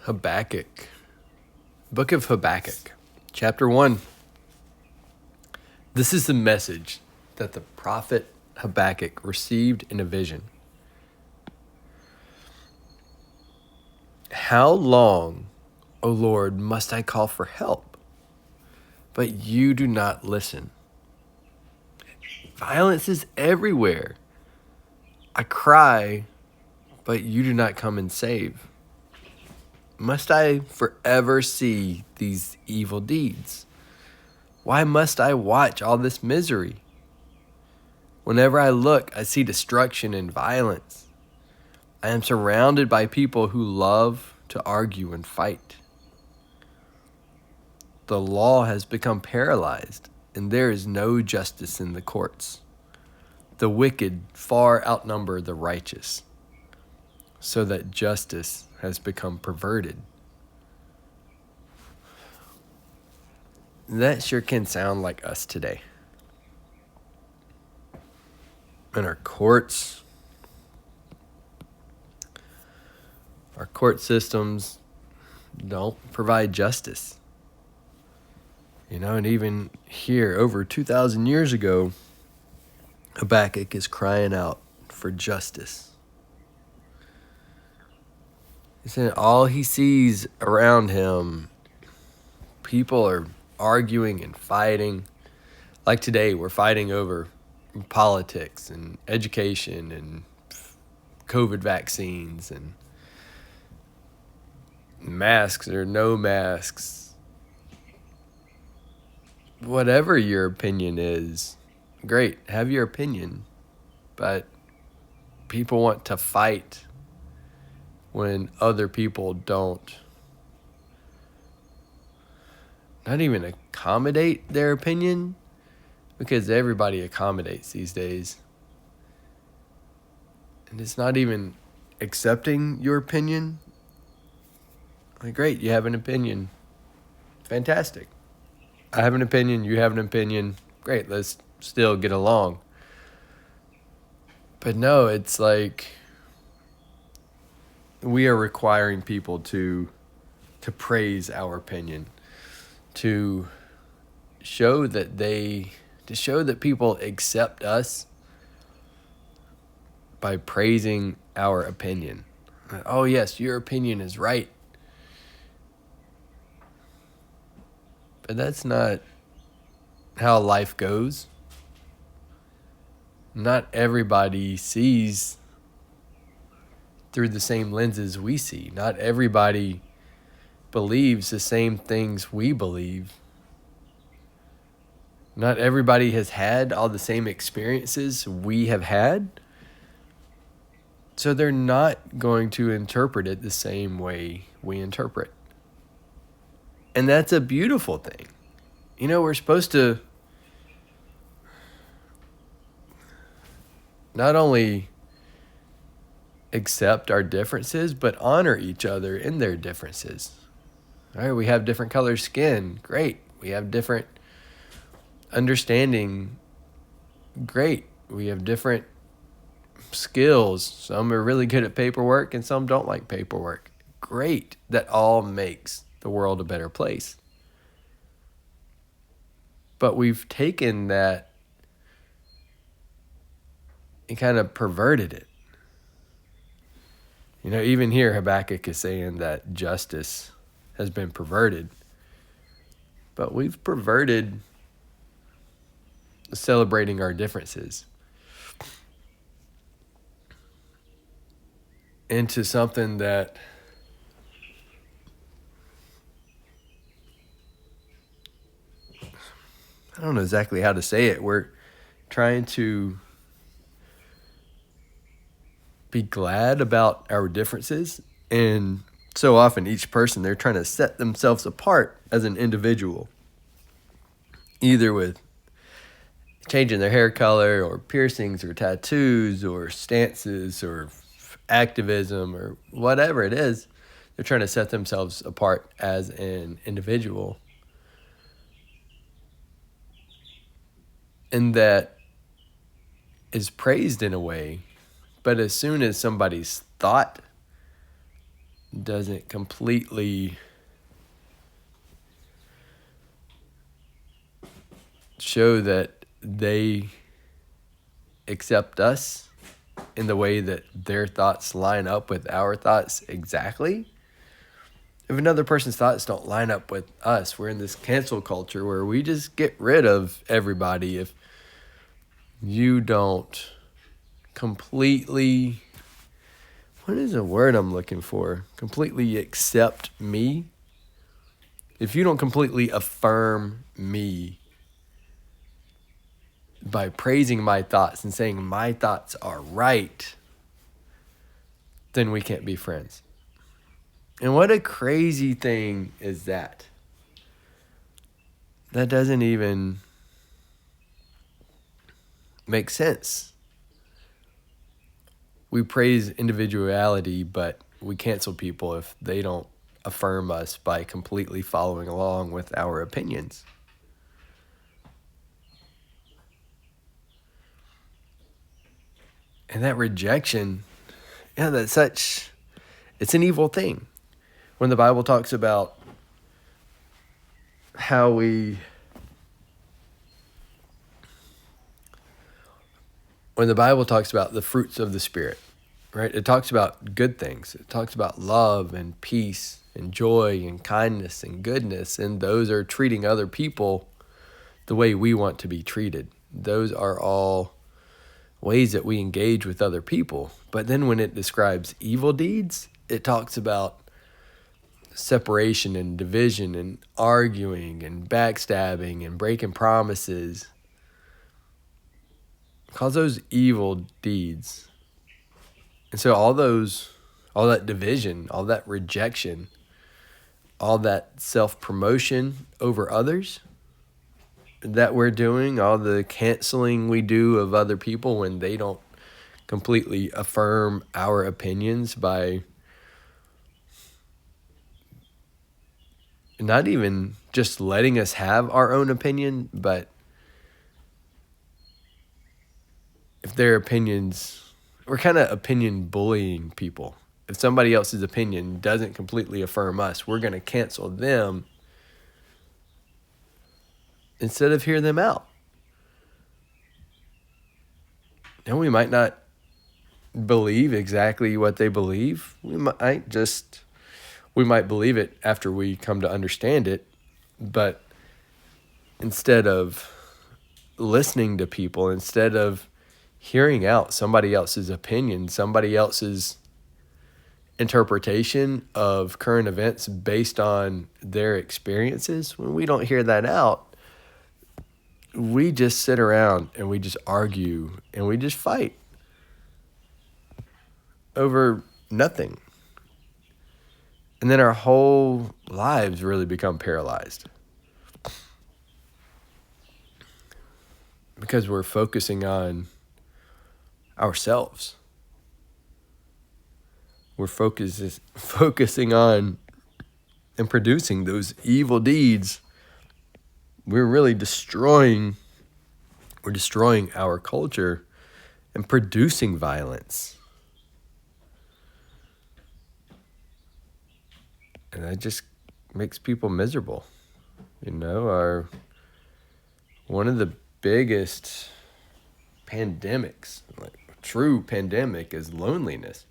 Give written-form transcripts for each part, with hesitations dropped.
Habakkuk, Book of Habakkuk, chapter 1. This is the message that the prophet Habakkuk received in a vision. How long, O Lord, must I call for help, but you do not listen? Violence is everywhere. I cry, but you do not come and save. Must I forever see these evil deeds? Why must I watch all this misery? Whenever I look, I see destruction and violence. I am surrounded by people who love to argue and fight. The law has become paralyzed, and there is no justice in the courts. The wicked far outnumber the righteous, so that justice has become perverted. That sure can sound like us today. In our courts, our court systems don't provide justice. And even here, over 2,000 years ago, Habakkuk is crying out for justice. He said all he sees around him, people are arguing and fighting. Like today, we're fighting over politics and education and COVID vaccines and masks or no masks. Whatever your opinion is, great, have your opinion. But people want to fight when other people don't not even accommodate their opinion, because everybody accommodates these days. And it's not even accepting your opinion. Like, great, you have an opinion. Fantastic. I have an opinion, you have an opinion. Great, let's still get along. But no, it's like we are requiring people to praise our opinion, to show that people accept us by praising our opinion. Oh yes, your opinion is right. But that's not how life goes. Not everybody sees through the same lenses we see. Not everybody believes the same things we believe. Not everybody has had all the same experiences we have had. So they're not going to interpret it the same way we interpret. And that's a beautiful thing. We're supposed to not only accept our differences, but honor each other in their differences. All right, we have different color skin. Great. We have different understanding. Great. We have different skills. Some are really good at paperwork and some don't like paperwork. Great. That all makes the world a better place. But we've taken that and kind of perverted it. Even here, Habakkuk is saying that justice has been perverted. But we've perverted celebrating our differences into something that I don't know exactly how to say it. We're trying to be glad about our differences, and so often each person, they're trying to set themselves apart as an individual, either with changing their hair color or piercings or tattoos or stances or activism or whatever it is. They're trying to set themselves apart as an individual. And that is praised in a way, but as soon as somebody's thought doesn't completely show that they accept us in the way that their thoughts line up with our thoughts exactly. If another person's thoughts don't line up with us, we're in this cancel culture where we just get rid of everybody. If you don't completely, what is the word I'm looking for? Completely accept me. If you don't completely affirm me by praising my thoughts and saying my thoughts are right, then we can't be friends. And what a crazy thing is that? That doesn't even make sense. We praise individuality, but we cancel people if they don't affirm us by completely following along with our opinions. And that rejection, it's an evil thing. When the Bible talks about when the Bible talks about the fruits of the Spirit, right? It talks about good things. It talks about love and peace and joy and kindness and goodness. And those are treating other people the way we want to be treated. Those are all ways that we engage with other people. But then when it describes evil deeds, it talks about separation and division and arguing and backstabbing and breaking promises. Calls those evil deeds. And so all that division, all that rejection, all that self-promotion over others that we're doing, all the canceling we do of other people when they don't completely affirm our opinions by not even just letting us have our own opinion, but if their opinions, we're kind of opinion bullying people. If somebody else's opinion doesn't completely affirm us, we're going to cancel them instead of hear them out. And we might not believe exactly what they believe. We might believe it after we come to understand it, but instead of listening to people, instead of hearing out somebody else's opinion, somebody else's interpretation of current events based on their experiences, when we don't hear that out, we just sit around and we just argue and we just fight over nothing. And then our whole lives really become paralyzed because we're focusing on ourselves. We're focusing on and producing those evil deeds. We're destroying our culture and producing violence. And that just makes people miserable. One of the biggest pandemics, like true pandemic, is loneliness.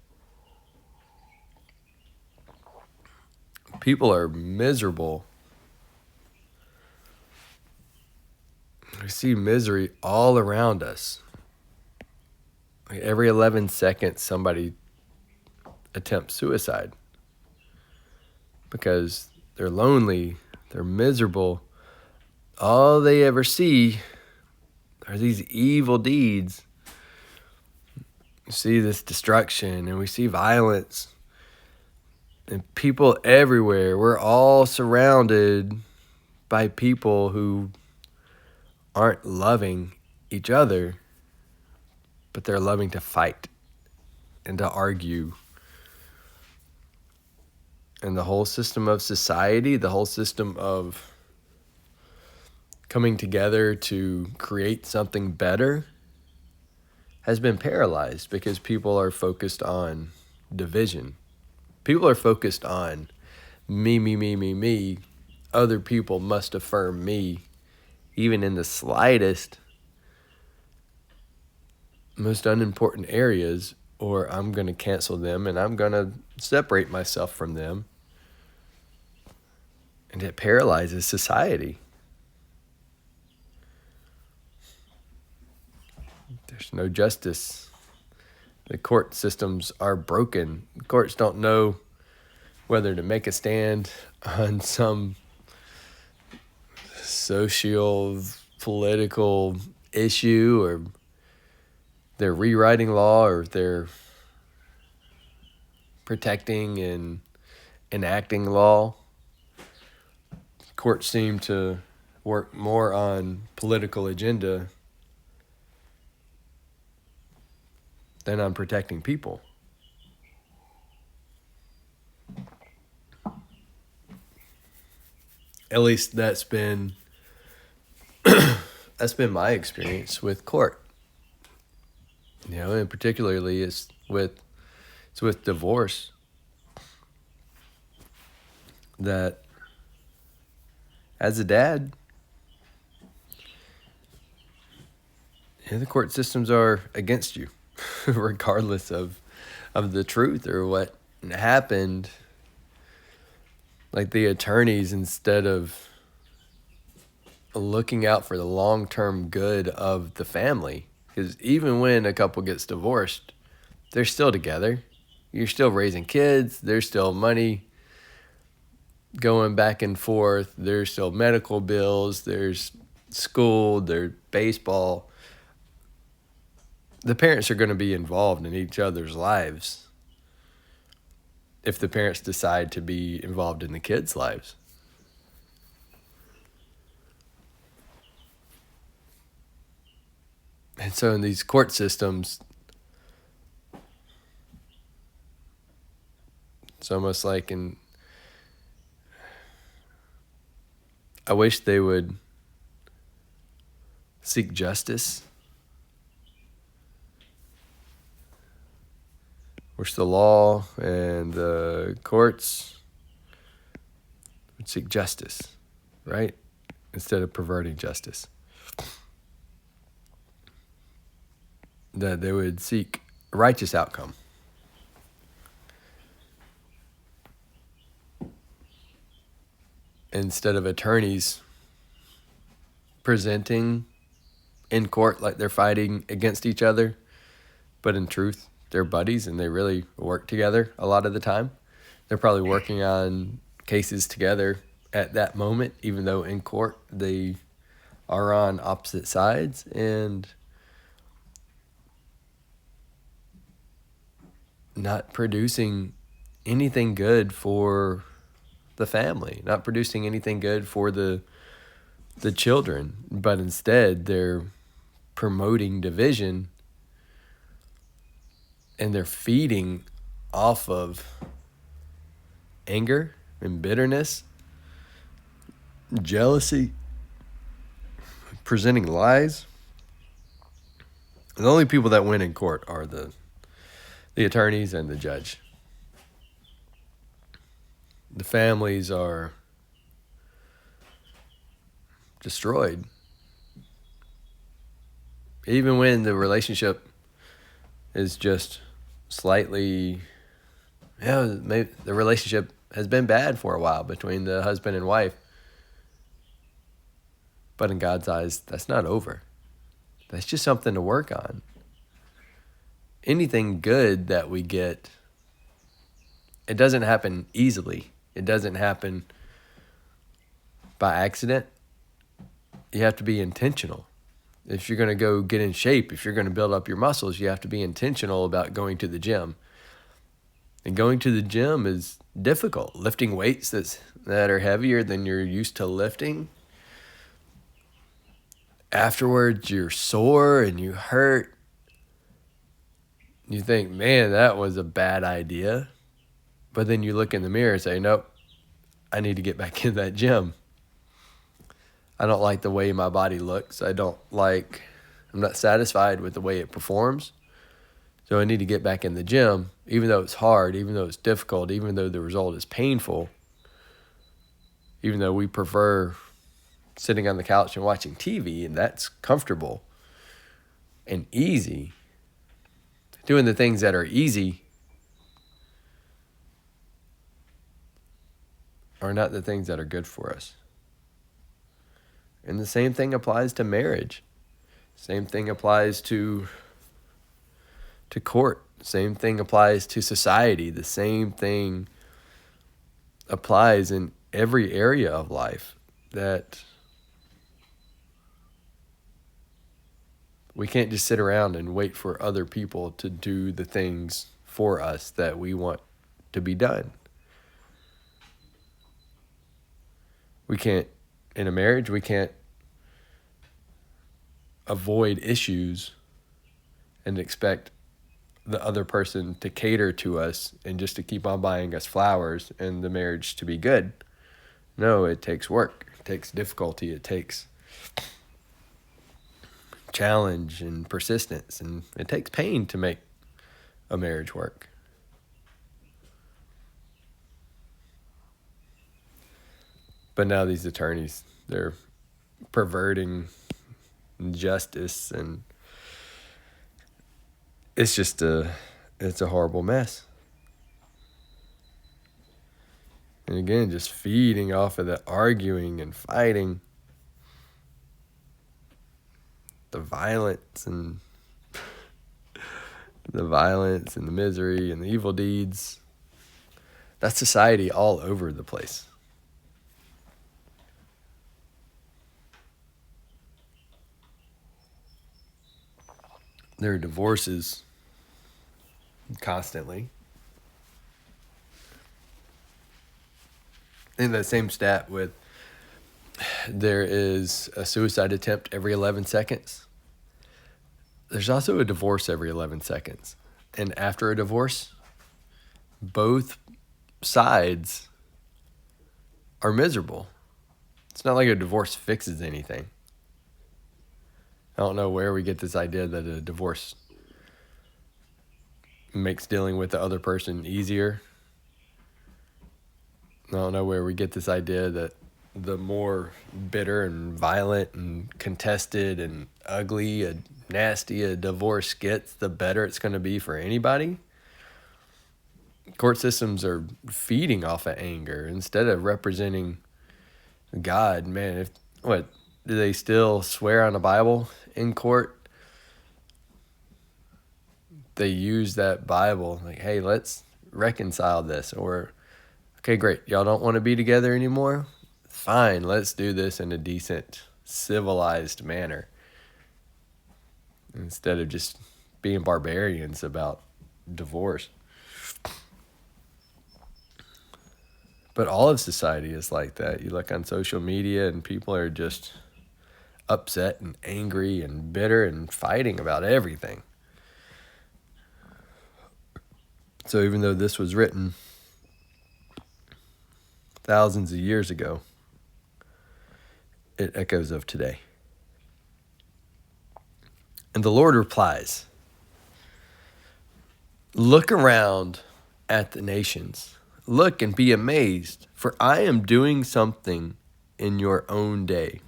People are miserable. We see misery all around us. Like every 11 seconds, somebody attempts suicide because they're lonely, they're miserable. All they ever see are these evil deeds. We see this destruction and we see violence and people everywhere. We're all surrounded by people who aren't loving each other, but they're loving to fight and to argue. And the whole system of society, the whole system of coming together to create something better has been paralyzed because people are focused on division. People are focused on me, me, me, me, me. Other people must affirm me, even in the slightest, most unimportant areas, or I'm going to cancel them and I'm going to separate myself from them. And it paralyzes society. There's no justice. The court systems are broken. The courts don't know whether to make a stand on some social, political issue, or they're rewriting law, or they're protecting and enacting law. Courts seem to work more on political agenda than on protecting people. At least that's been my experience with court. And particularly it's with divorce, that as a dad, the court systems are against you, regardless of the truth or what happened. Like, the attorneys, instead of looking out for the long-term good of the family, because even when a couple gets divorced, they're still together. You're still raising kids. There's still money going back and forth. There's still medical bills. There's school. There's baseball. The parents are going to be involved in each other's lives if the parents decide to be involved in the kids' lives. And so in these court systems, it's almost like I wish they would seek justice. Wish the law and the courts would seek justice, right? Instead of perverting justice. That they would seek a righteous outcome. Instead of attorneys presenting in court like they're fighting against each other, but in truth, they're buddies and they really work together a lot of the time. They're probably working on cases together at that moment, even though in court they are on opposite sides, and not producing anything good for the family, not producing anything good for the children, but instead they're promoting division, and they're feeding off of anger and bitterness, jealousy, presenting lies. And the only people that win in court are the attorneys and the judge. The families are destroyed. Even when the relationship is just slightly, maybe the relationship has been bad for a while between the husband and wife. But in God's eyes, that's not over. That's just something to work on. Anything good that we get, it doesn't happen easily. It doesn't happen by accident. You have to be intentional. If you're going to go get in shape, if you're going to build up your muscles, you have to be intentional about going to the gym. And going to the gym is difficult. Lifting weights that are heavier than you're used to lifting. Afterwards, you're sore and you hurt. You think, man, that was a bad idea. But then you look in the mirror and say, nope, I need to get back in that gym. I don't like the way my body looks. I'm not satisfied with the way it performs. So I need to get back in the gym, even though it's hard, even though it's difficult, even though the result is painful, even though we prefer sitting on the couch and watching TV, and that's comfortable and easy. Doing the things that are easy are not the things that are good for us. And the same thing applies to marriage. Same thing applies to court. Same thing applies to society. The same thing applies in every area of life, that we can't just sit around and wait for other people to do the things for us that we want to be done. We can't, in a marriage, we can't avoid issues and expect the other person to cater to us and just to keep on buying us flowers and the marriage to be good. No, it takes work. It takes difficulty. It takes challenge and persistence, and it takes pain to make a marriage work. But now these attorneys, they're perverting justice, and it's a horrible mess. And again, just feeding off of the arguing and fighting, the violence and the misery and the evil deeds. That's society all over the place. There are divorces constantly. In that same stat with there is a suicide attempt every 11 seconds. There's also a divorce every 11 seconds. And after a divorce, both sides are miserable. It's not like a divorce fixes anything. I don't know where we get this idea that a divorce makes dealing with the other person easier. I don't know where we get this idea that the more bitter and violent and contested and ugly and nasty a divorce gets, the better it's going to be for anybody. Court systems are feeding off of anger instead of representing God. Man, do they still swear on the Bible in court? They use that Bible like, hey, let's reconcile this. Or, okay, great, y'all don't want to be together anymore? Fine, let's do this in a decent, civilized manner, instead of just being barbarians about divorce. But all of society is like that. You look on social media and people are just upset and angry and bitter and fighting about everything. So even though this was written thousands of years ago, it echoes of today. And the Lord replies, "Look around at the nations. Look and be amazed, for I am doing something in your own day.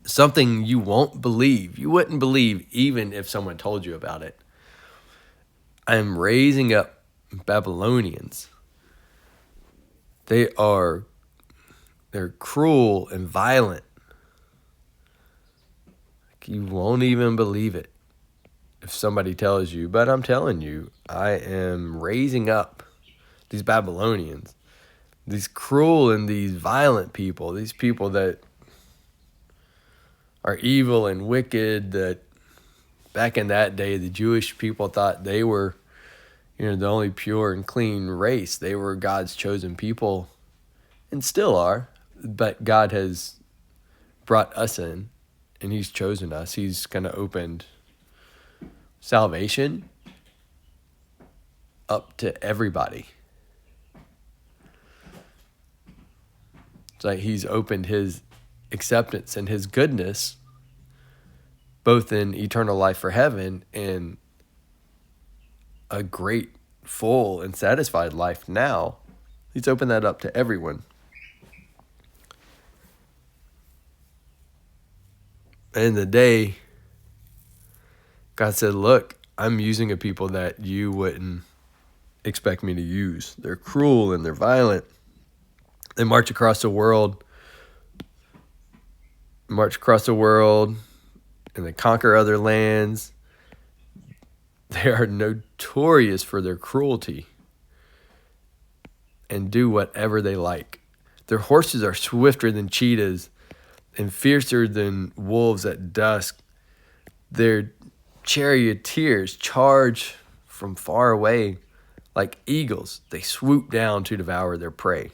Something you won't believe. You wouldn't believe even if someone told you about it. I am raising up Babylonians. They're cruel and violent. You won't even believe it if somebody tells you, but I'm telling you, I am raising up these Babylonians, these cruel and these violent people, these people that are evil and wicked, that back in that day, the Jewish people thought they were, the only pure and clean race. They were God's chosen people and still are, but God has brought us in and he's chosen us. He's kind of opened salvation up to everybody. It's like he's opened his acceptance and his goodness both in eternal life for heaven and a great, full, and satisfied life now. He's opened that up to everyone. And in the day, God said, look, I'm using a people that you wouldn't expect me to use. They're cruel and they're violent. They march across the world, and they conquer other lands. They are notorious for their cruelty and do whatever they like. Their horses are swifter than cheetahs and fiercer than wolves at dusk. Their charioteers charge from far away like eagles. They swoop down to devour their prey.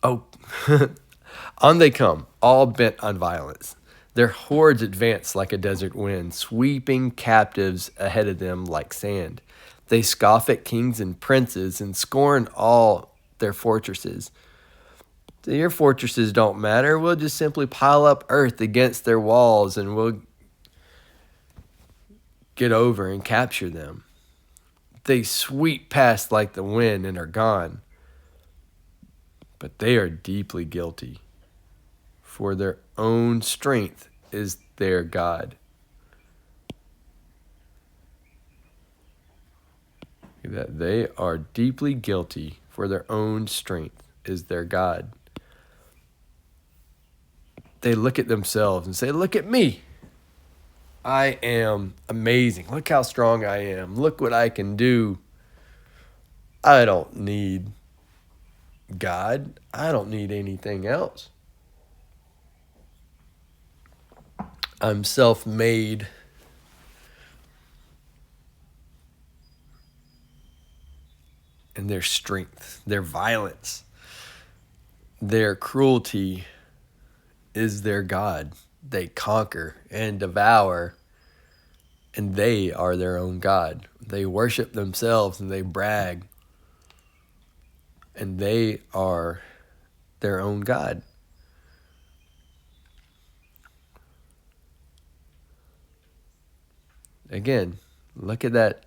Oh, on they come, all bent on violence. Their hordes advance like a desert wind, sweeping captives ahead of them like sand. They scoff at kings and princes and scorn all their fortresses. So your fortresses don't matter. We'll just simply pile up earth against their walls and we'll get over and capture them. They sweep past like the wind and are gone. But they are deeply guilty, for their own strength is their God. That they are deeply guilty, for their own strength is their God. They look at themselves and say, look at me. I am amazing. Look how strong I am. Look what I can do. I don't need God. I don't need anything else. I'm self-made. And their strength, their violence, their cruelty is their God. They conquer and devour, and they are their own God. They worship themselves and they brag, and they are their own God. Again, look at that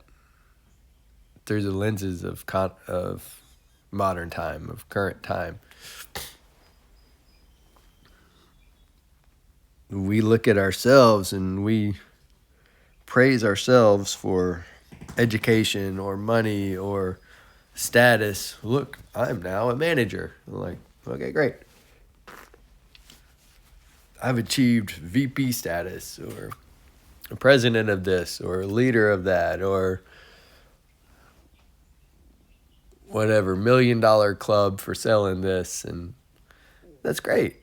through the lenses of modern time, of current time. We look at ourselves and we praise ourselves for education or money or status. Look, I'm now a manager. I'm like, okay, great. I've achieved VP status or a president of this or a leader of that or whatever, $1 million club for selling this. And that's great.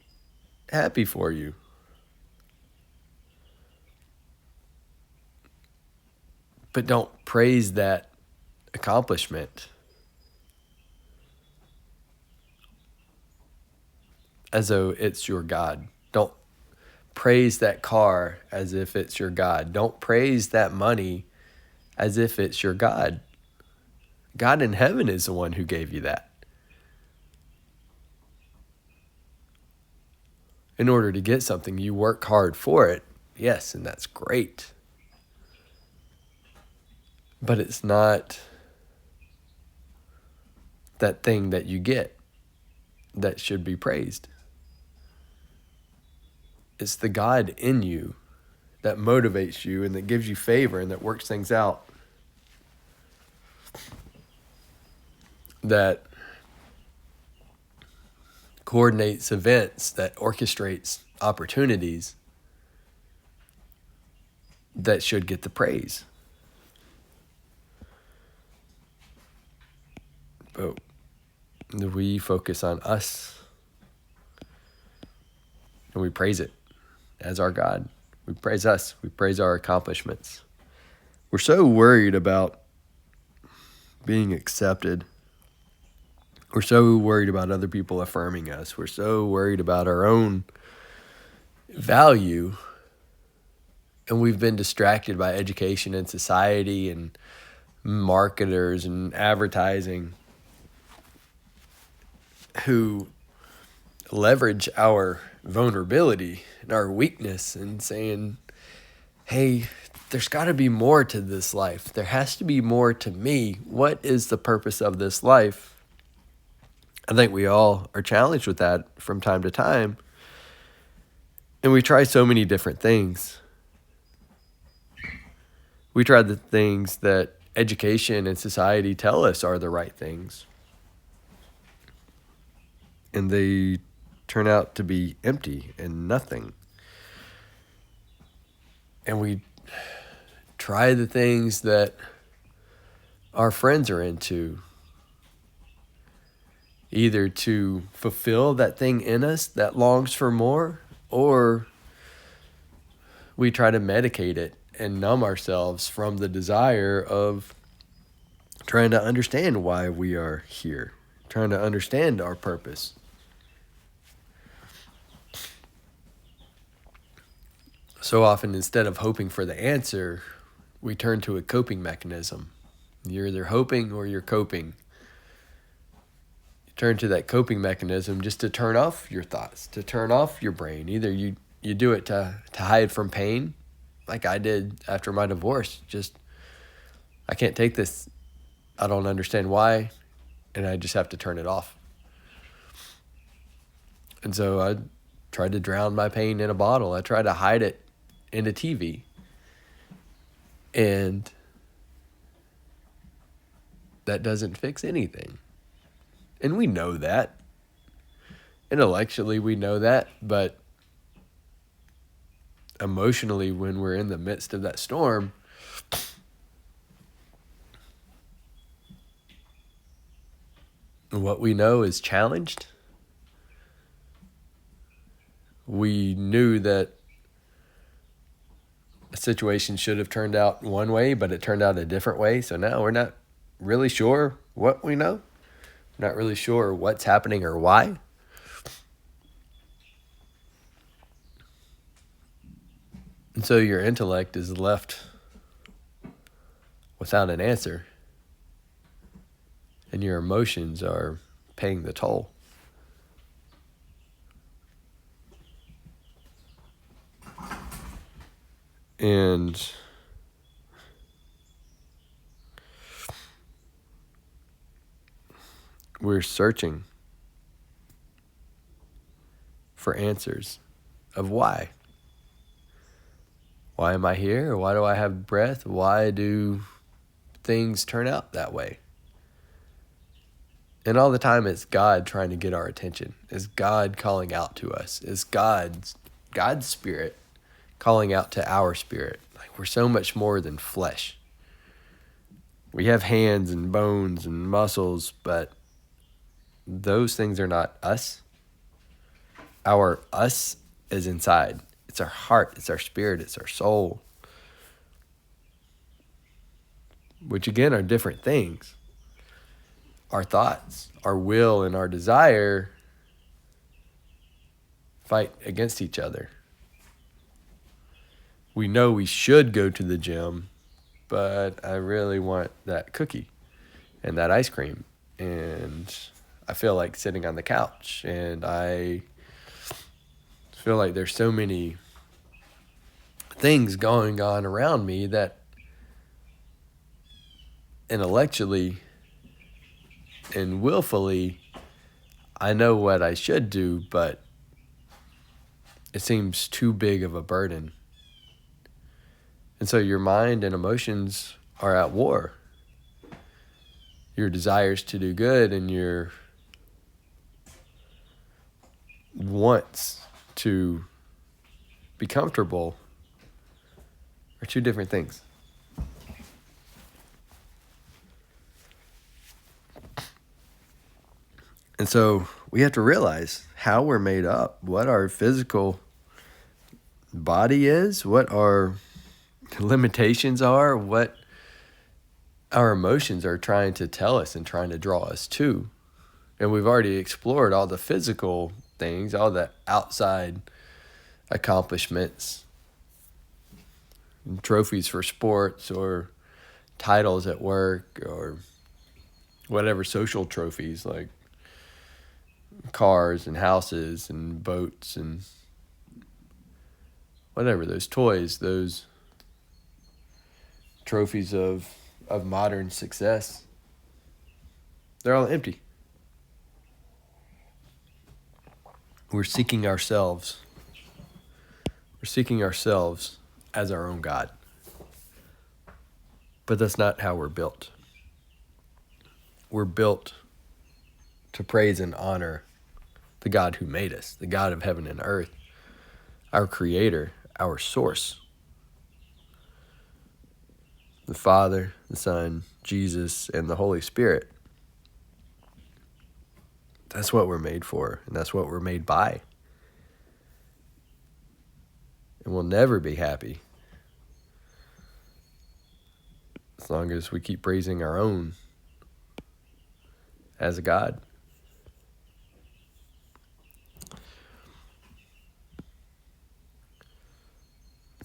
Happy for you. But don't praise that accomplishment as though it's your God. Don't praise that car as if it's your God. Don't praise that money as if it's your God. God in heaven is the one who gave you that. In order to get something, you work hard for it. Yes, and that's great. But it's not that thing that you get that should be praised. It's the God in you that motivates you and that gives you favor and that works things out. That coordinates events, that orchestrates opportunities that should get the praise. But we focus on us and we praise it as our God. We praise us. We praise our accomplishments. We're so worried about being accepted. We're so worried about other people affirming us. We're so worried about our own value. And we've been distracted by education and society and marketers and advertising who leverage our vulnerability and our weakness and saying, hey, there's got to be more to this life. There has to be more to me. What is the purpose of this life? I think we all are challenged with that from time to time. And we try so many different things. We try the things that education and society tell us are the right things. And they turn out to be empty and nothing. And we try the things that our friends are into, either to fulfill that thing in us that longs for more, or we try to medicate it and numb ourselves from the desire of trying to understand why we are here, trying to understand our purpose. So often, instead of hoping for the answer, we turn to a coping mechanism. You're either hoping or you're coping. You turn to that coping mechanism just to turn off your thoughts, to turn off your brain. Either you do it to hide from pain, like I did after my divorce. Just, I can't take this. I don't understand why, and I just have to turn it off. And so I tried to drown my pain in a bottle. I tried to hide it in a TV. And that doesn't fix anything. And we know that. Intellectually, we know that. But emotionally, when we're in the midst of that storm, what we know is challenged. We knew that a situation should have turned out one way, but it turned out a different way. So now we're not really sure what we know. We're not really sure what's happening or why. And so your intellect is left without an answer. And your emotions are paying the toll. And we're searching for answers of why. Why am I here? Why do I have breath? Why do things turn out that way? And all the time it's God trying to get our attention. It's God calling out to us. It's God's spirit calling out to our spirit. Like, we're so much more than flesh. We have hands and bones and muscles, but those things are not us. Our us is inside. It's our heart, it's our spirit, it's our soul. Which again are different things. Our thoughts, our will, and our desire fight against each other. We know we should go to the gym, but I really want that cookie and that ice cream. And I feel like sitting on the couch. And I feel like there's so many things going on around me that intellectually and willfully I know what I should do, but it seems too big of a burden. And so your mind and emotions are at war. Your desires to do good and your wants to be comfortable are two different things. And so we have to realize how we're made up, what our physical body is, what our limitations are, what our emotions are trying to tell us and trying to draw us to. And we've already explored all the physical things, all the outside accomplishments, trophies for sports or titles at work or whatever social trophies like cars and houses and boats and whatever, those toys, those trophies of modern success, they're all empty. We're seeking ourselves. We're seeking ourselves as our own God. But that's not how we're built. We're built to praise and honor the God who made us, the God of heaven and earth, our creator, our source. The Father, the Son, Jesus, and the Holy Spirit. That's what we're made for, and that's what we're made by. And we'll never be happy as long as we keep praising our own as a God.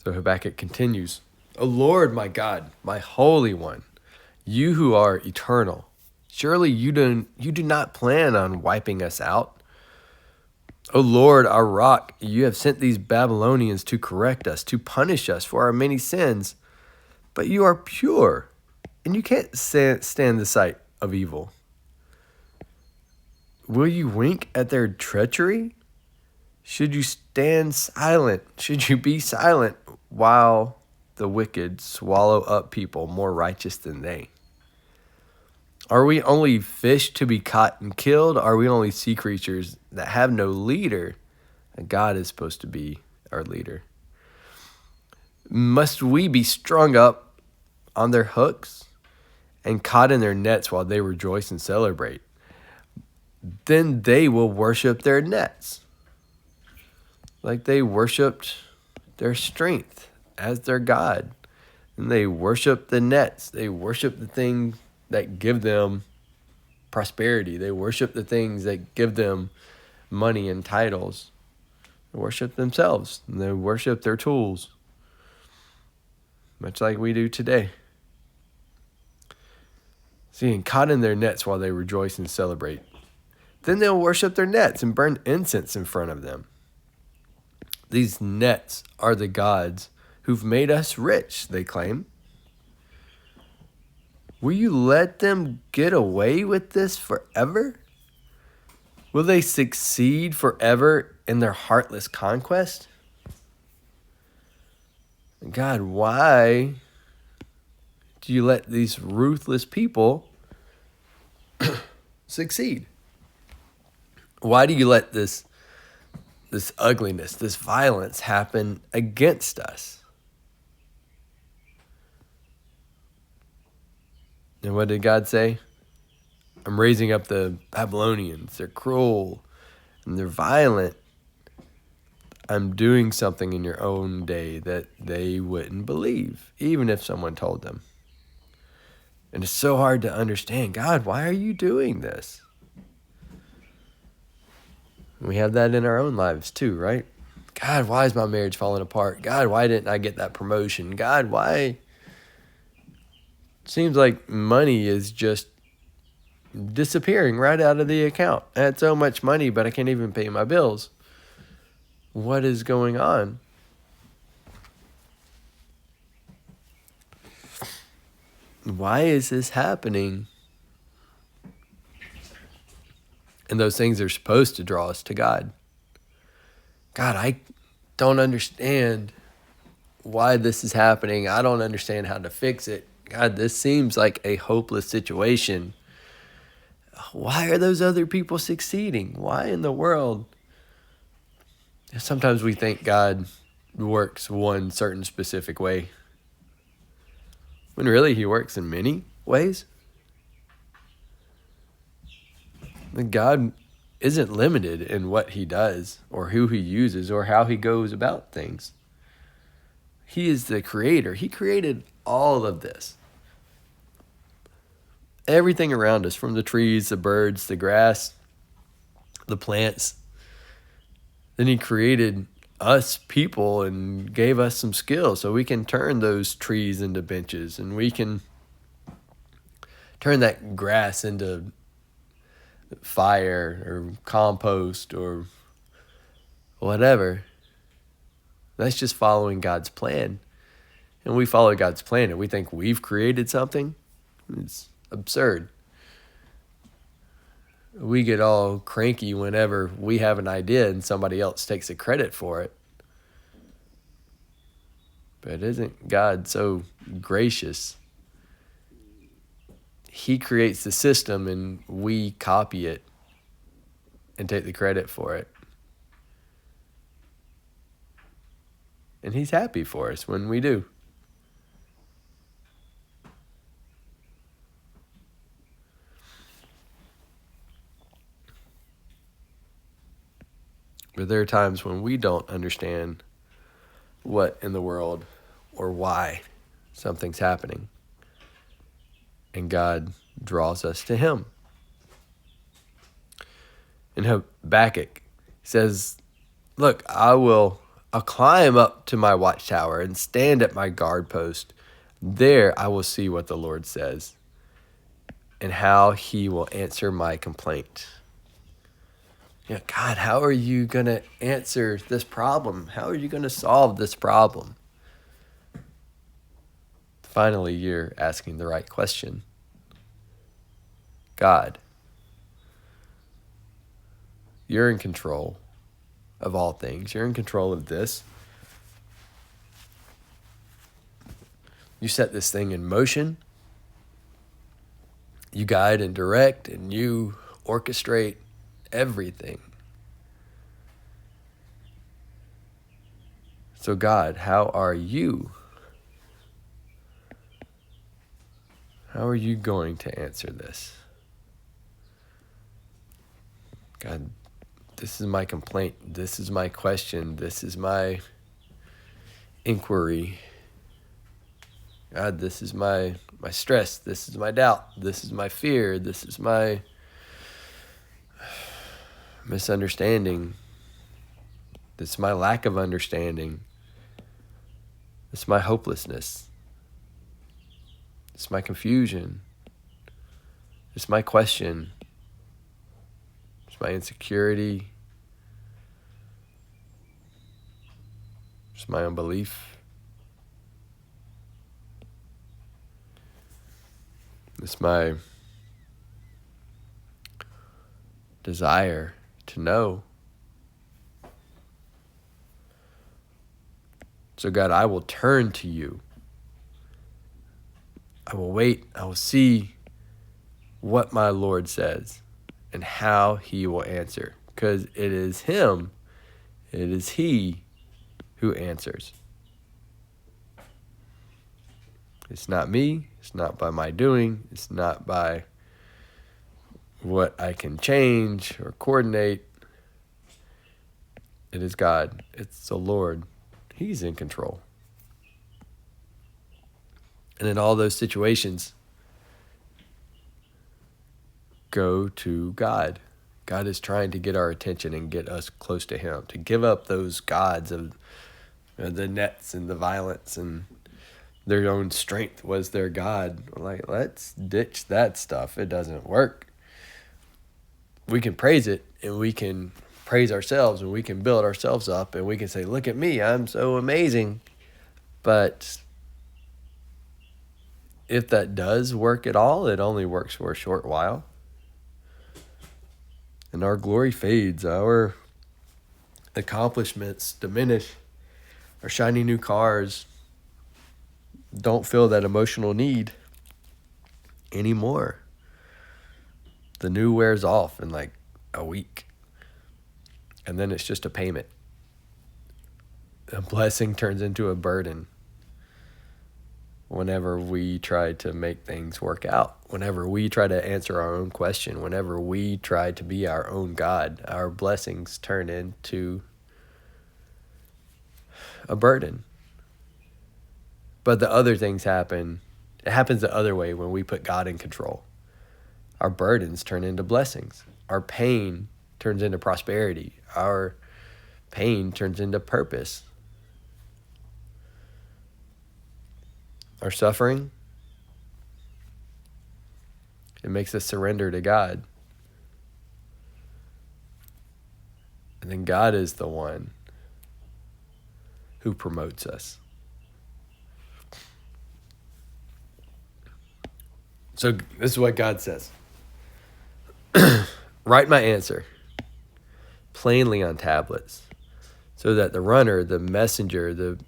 So Habakkuk continues, O Lord, my God, my Holy One, you who are eternal, surely you do not plan on wiping us out. O Lord, our rock, you have sent these Babylonians to correct us, to punish us for our many sins. But you are pure, and you can't stand the sight of evil. Will you wink at their treachery? Should you stand silent? Should you be silent while the wicked swallow up people more righteous than they? Are we only fish to be caught and killed? Are we only sea creatures that have no leader? And God is supposed to be our leader. Must we be strung up on their hooks and caught in their nets while they rejoice and celebrate? Then they will worship their nets, like they worshiped their strength as their God. And they worship the nets. They worship the things that give them prosperity. They worship the things that give them money and titles. They worship themselves, and they worship their tools, much like we do today. Seeing caught in their nets while they rejoice and celebrate. Then they'll worship their nets and burn incense in front of them. These nets are the gods who've made us rich, they claim. Will you let them get away with this forever? Will they succeed forever in their heartless conquest? God, why do you let these ruthless people succeed? Why do you let this ugliness, this violence happen against us? And what did God say? I'm raising up the Babylonians. They're cruel and they're violent. I'm doing something in your own day that they wouldn't believe, even if someone told them. And it's so hard to understand. God, why are you doing this? We have that in our own lives too, right? God, why is my marriage falling apart? God, why didn't I get that promotion? God, why? It seems like money is just disappearing right out of the account. I had so much money, but I can't even pay my bills. What is going on? Why is this happening? And those things are supposed to draw us to God. God, I don't understand why this is happening. I don't understand how to fix it. God, this seems like a hopeless situation. Why are those other people succeeding? Why in the world? Sometimes we think God works one certain specific way, when really he works in many ways. God isn't limited in what he does or who he uses or how he goes about things. He is the creator. He created all of this. Everything around us, from the trees, the birds, the grass, the plants. Then he created us people and gave us some skills so we can turn those trees into benches, and we can turn that grass into fire or compost or whatever. That's just following God's plan. and we follow God's plan and we think we've created something, it's absurd. We get all cranky whenever we have an idea and somebody else takes the credit for it. But isn't God so gracious? He creates the system and we copy it and take the credit for it. And he's happy for us when we do. But there are times when we don't understand what in the world or why something's happening. And God draws us to him. In Habakkuk, he says, look, I'll climb up to my watchtower and stand at my guard post. There I will see what the Lord says and how he will answer my complaint. Yeah, God, how are you going to answer this problem? How are you going to solve this problem? Finally, you're asking the right question. God, you're in control of all things. You're in control of this. You set this thing in motion. You guide and direct, and you orchestrate everything. So God, how are you? How are you going to answer this? God, this is my complaint. This is my question. This is my inquiry. God, this is my stress. This is my doubt. This is my fear. This is my misunderstanding. This is my lack of understanding. This is my hopelessness. This is my confusion. This is my question. This is my insecurity. This is my unbelief. This is my desire to know. So God, I will turn to you. I will wait. I will see what my Lord says and how he will answer. Because it is him, it is he who answers. It's not me. It's not by my doing. It's not by what I can change or coordinate. It is God. It's the Lord. He's in control. And in all those situations, go to God. God is trying to get our attention and get us close to him, to give up those gods of the nets and the violence and their own strength was their God. Like, let's ditch that stuff. It doesn't work. We can praise it and we can praise ourselves and we can build ourselves up and we can say, look at me, I'm so amazing. But if that does work at all, it only works for a short while. And our glory fades, our accomplishments diminish, our shiny new cars don't feel that emotional need anymore. The new wears off in like a week. And then it's just a payment. A blessing turns into a burden whenever we try to make things work out. Whenever we try to answer our own question. Whenever we try to be our own God. Our blessings turn into a burden. But the other things happen. It happens the other way when we put God in control. Our burdens turn into blessings. Our pain turns into prosperity. Our pain turns into purpose. Our suffering, it makes us surrender to God. And then God is the one who promotes us. So this is what God says. Write my answer plainly on tablets, so that the runner, the messenger, the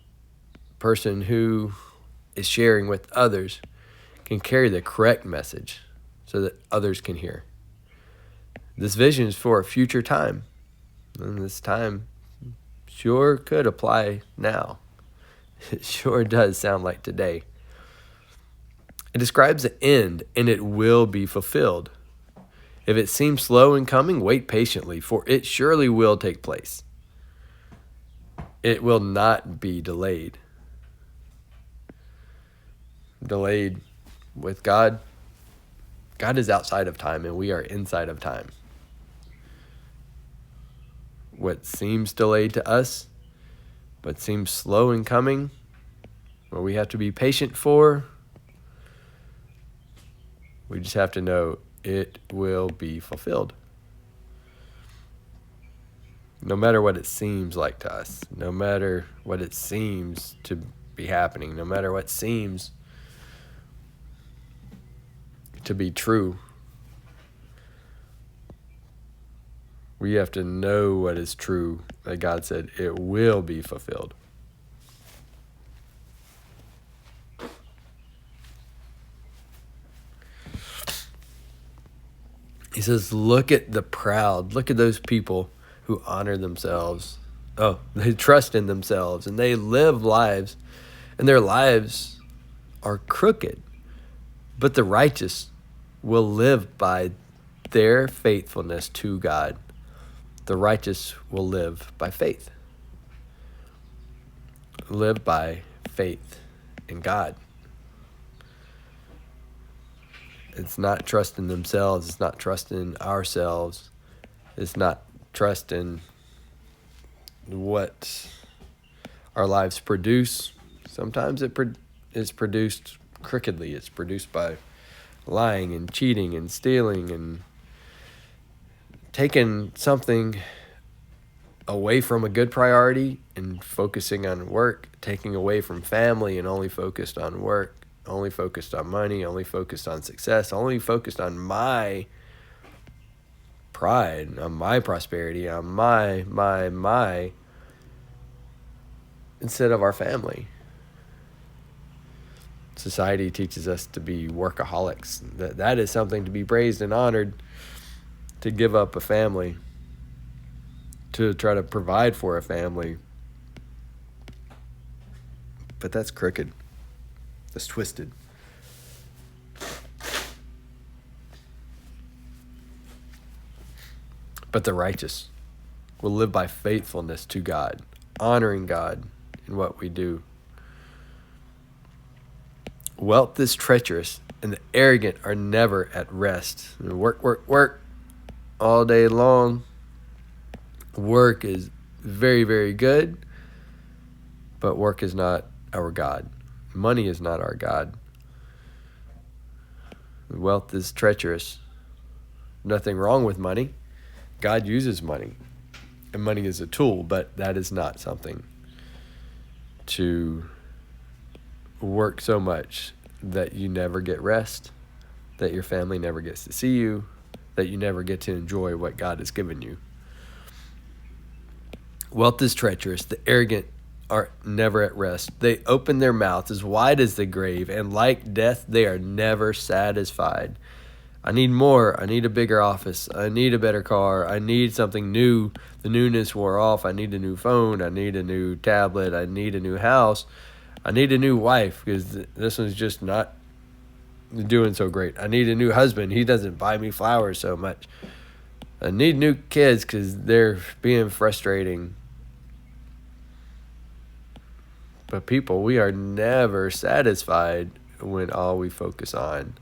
person who is sharing with others can carry the correct message so that others can hear. This vision is for a future time, and this time sure could apply now. It sure does sound like today. It describes the end, and it will be fulfilled. If it seems slow in coming, wait patiently, for it surely will take place. It will not be delayed. Delayed with God. God is outside of time, and we are inside of time. What seems delayed to us, but seems slow in coming, what we have to be patient for, we just have to know it will be fulfilled. No matter what it seems like to us, no matter what it seems to be happening, no matter what seems to be true, we have to know what is true, that God said it will be fulfilled. He says, look at the proud. Look at those people who honor themselves. Oh, they trust in themselves, and they live lives, and their lives are crooked. But the righteous will live by their faithfulness to God. The righteous will live by faith. Live by faith in God. It's not trusting themselves. It's not trusting ourselves. It's not trusting what our lives produce. Sometimes it is produced crookedly. It's produced by lying and cheating and stealing and taking something away from a good priority and focusing on work, taking away from family and only focused on work, only focused on money, only focused on success, only focused on my pride, on my prosperity, on my, instead of our family. Society teaches us to be workaholics. That is something to be praised and honored, to give up a family, to try to provide for a family. But that's crooked. That's twisted. But the righteous will live by faithfulness to God, honoring God in what we do. Wealth is treacherous, and the arrogant are never at rest. Work all day long. Work is very, very good, but work is not our God. Money is not our God. Wealth is treacherous. Nothing wrong with money. God uses money, and money is a tool, but that is not something to work so much that you never get rest, that your family never gets to see you, that you never get to enjoy what God has given you. Wealth is treacherous. The arrogant are never at rest. They open their mouths as wide as the grave, and like death, they are never satisfied. I need more. I need a bigger office. I need a better car. I need something new. The newness wore off. I need a new phone. I need a new tablet. I need a new house. I need a new wife because this one's just not doing so great. I need a new husband. He doesn't buy me flowers so much. I need new kids because they're being frustrating. But people, we are never satisfied when all we focus on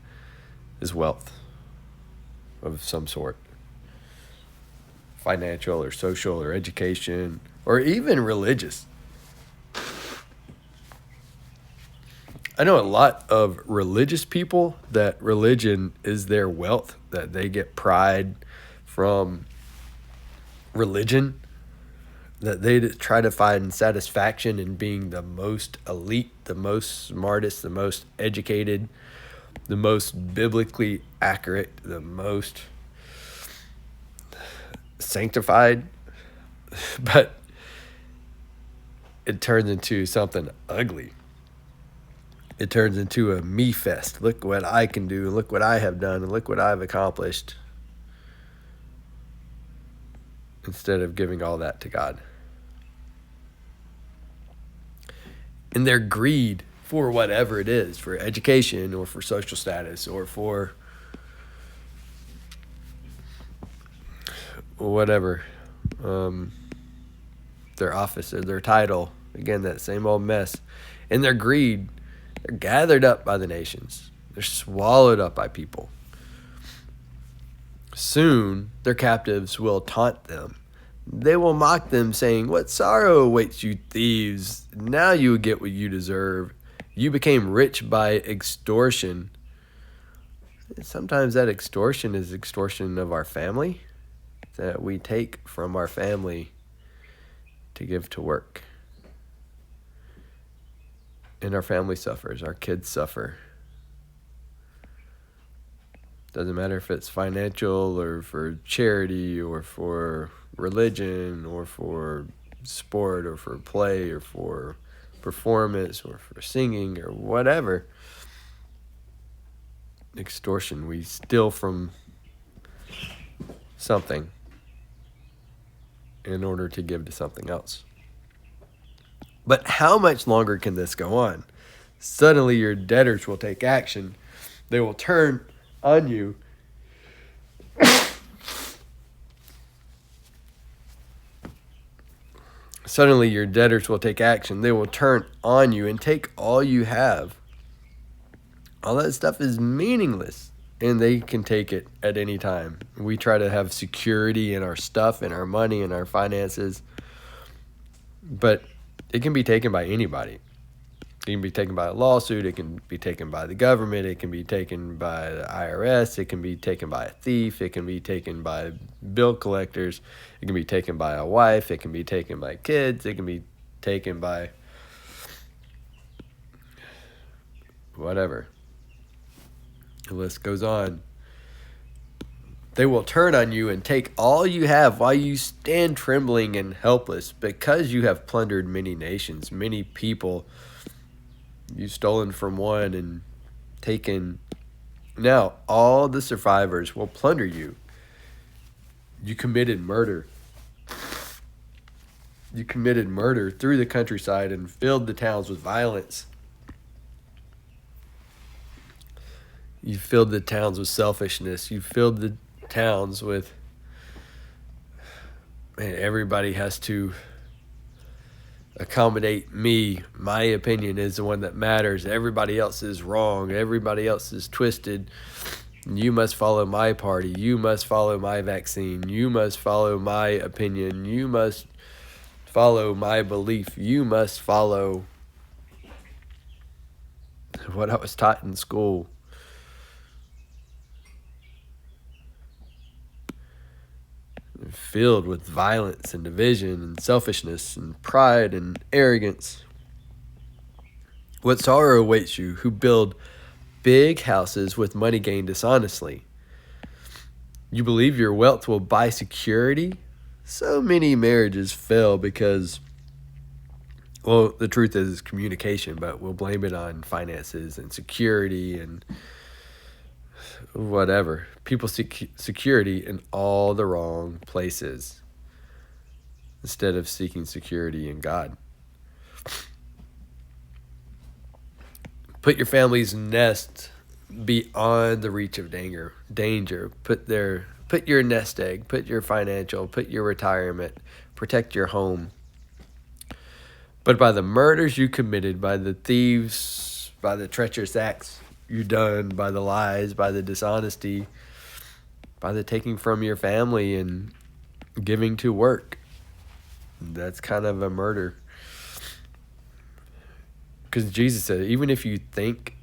is wealth of some sort. Financial or social or education or even religious. I know a lot of religious people that religion is their wealth, that they get pride from religion, that they try to find satisfaction in being the most elite, the most smartest, the most educated, the most biblically accurate, the most sanctified, but it turns into something ugly. It turns into a me fest. Look what I can do, look what I have done, and look what I've accomplished. Instead of giving all that to God. And their greed for whatever it is, for education or for social status or for whatever, their office or their title, again, that same old mess. And their greed, they're gathered up by the nations. They're swallowed up by people. Soon, their captives will taunt them. They will mock them, saying, "What sorrow awaits you, thieves? Now you will get what you deserve. You became rich by extortion." And sometimes that extortion is extortion of our family, that we take from our family to give to work. And our family suffers, our kids suffer. Doesn't matter if it's financial or for charity or for religion or for sport or for play or for performance or for singing or whatever. Extortion, we steal from something in order to give to something else. But how much longer can this go on? Suddenly your debtors will take action. They will turn on you. Suddenly your debtors will take action. They will turn on you and take all you have. All that stuff is meaningless, and they can take it at any time. We try to have security in our stuff, in our money, in our finances, but it can be taken by anybody. It can be taken by a lawsuit. It can be taken by the government. It can be taken by the IRS. It can be taken by a thief. It can be taken by bill collectors. It can be taken by a wife. It can be taken by kids. It can be taken by whatever. The list goes on. They will turn on you and take all you have while you stand trembling and helpless, because you have plundered many nations, many people. You've stolen from one and taken. Now all the survivors will plunder you. You committed murder. You committed murder through the countryside and filled the towns with violence. You filled the towns with selfishness. You filled the towns with, man, everybody has to accommodate me. My opinion is the one that matters. Everybody else is wrong. Everybody else is twisted. You must follow my party. You must follow my vaccine. You must follow my opinion. You must follow my belief. You must follow what I was taught in school. Filled with violence and division and selfishness and pride and arrogance. What sorrow awaits you who build big houses with money gained dishonestly. You believe your wealth will buy security? So many marriages fail because, well, the truth is communication, but we'll blame it on finances and security and whatever. People seek security in all the wrong places instead of seeking security in God. Put your family's nest beyond the reach of danger. Put your nest egg, put your financial, put your retirement, protect your home. But by the murders you committed, by the thieves, by the treacherous acts you done, by the lies, by the dishonesty, by the taking from your family and giving to work, that's kind of a murder. Because Jesus said, even if you think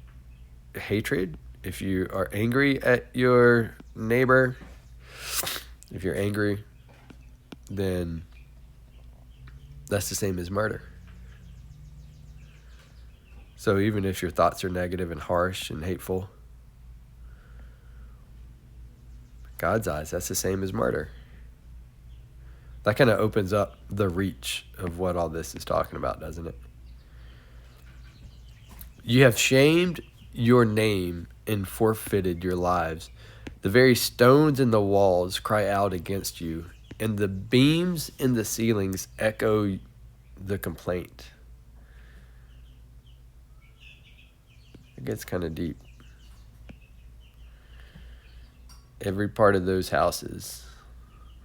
hatred, if you are angry at your neighbor, if you're angry, then that's the same as murder. So even if your thoughts are negative and harsh and hateful, God's eyes, that's the same as murder. That kind of opens up the reach of what all this is talking about, doesn't it? You have shamed your name and forfeited your lives. The very stones in the walls cry out against you, and the beams in the ceilings echo the complaint. It gets kind of deep. Every part of those houses,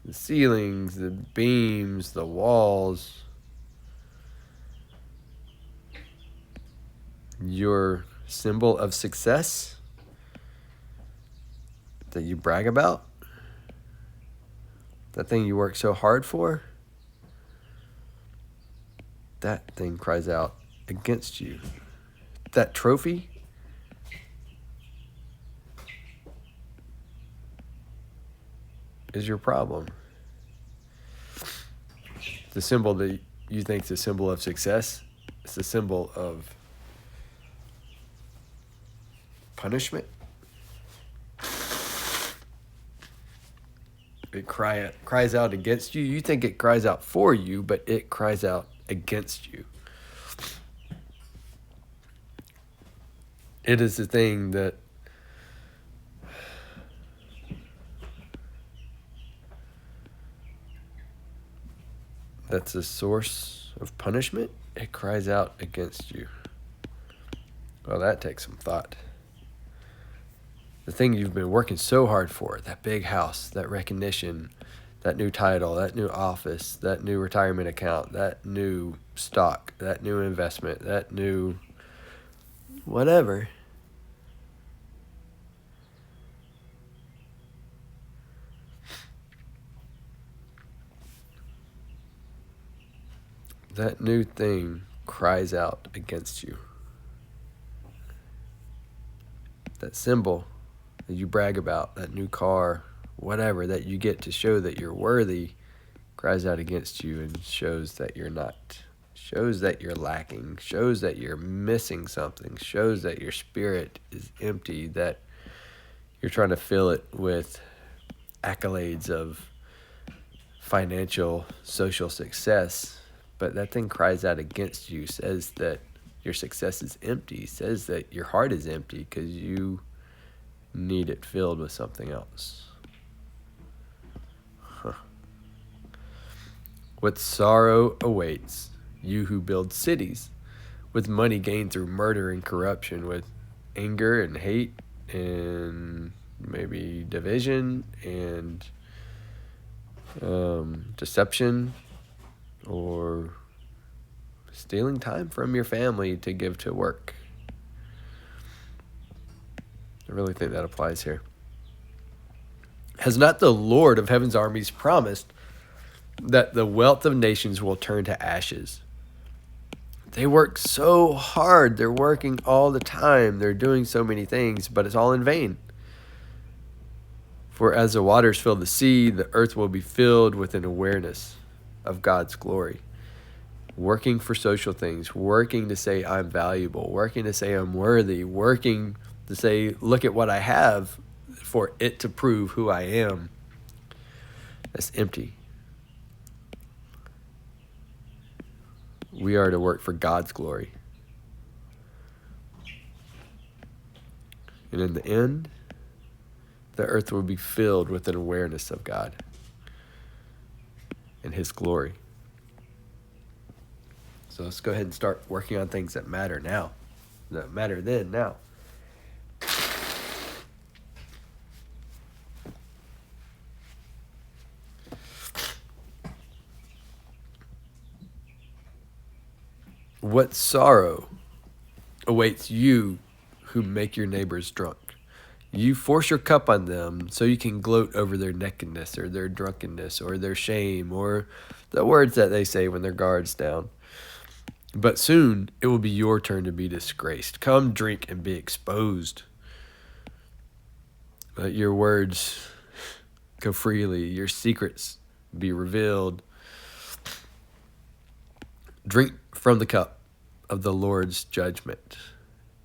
the ceilings, the beams, the walls, your symbol of success that you brag about, that thing you work so hard for, that thing cries out against you. That trophy is your problem. The symbol that you think is a symbol of success, it's a symbol of punishment. It cries out against you. You think it cries out for you, but it cries out against you. It is the thing that's a source of punishment. It cries out against you. Well, that takes some thought. The thing you've been working so hard for, that big house, that recognition, that new title, that new office, that new retirement account, that new stock, that new investment, that new whatever. That new thing cries out against you. That symbol that you brag about, that new car, whatever, that you get to show that you're worthy, cries out against you and shows that you're not, shows that you're lacking, shows that you're missing something, shows that your spirit is empty, that you're trying to fill it with accolades of financial, social success. But that thing cries out against you, says that your success is empty, says that your heart is empty because you need it filled with something else. What sorrow awaits you who build cities with money gained through murder and corruption, with anger and hate and maybe division and deception, or stealing time from your family to give to work. I really think that applies here. Has not the Lord of heaven's armies promised that the wealth of nations will turn to ashes? They work so hard. They're working all the time. They're doing so many things, but it's all in vain. For as the waters fill the sea, the earth will be filled with an awareness of God's glory. Working for social things, working to say I'm valuable, working to say I'm worthy, working to say, look at what I have, for it to prove who I am. That's empty. We are to work for God's glory. And in the end, the earth will be filled with an awareness of God and His glory. So let's go ahead and start working on things that matter now, that matter then, now. What sorrow awaits you who make your neighbors drunk? You force your cup on them so you can gloat over their nakedness or their drunkenness or their shame or the words that they say when their guard's down. But soon it will be your turn to be disgraced. Come drink and be exposed. Let your words go freely, your secrets be revealed. Drink from the cup of the Lord's judgment,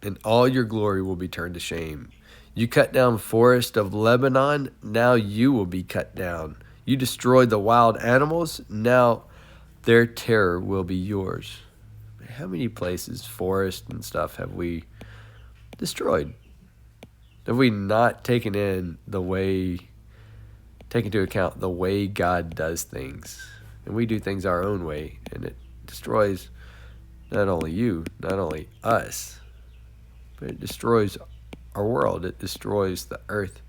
and all your glory will be turned to shame. You cut down forest of Lebanon, now you will be cut down. You destroyed the wild animals, now their terror will be yours. How many places, forests and stuff, have we destroyed? Have we not taken into account the way God does things? And we do things our own way, and it destroys not only you, not only us, but it destroys our world. It destroys the earth.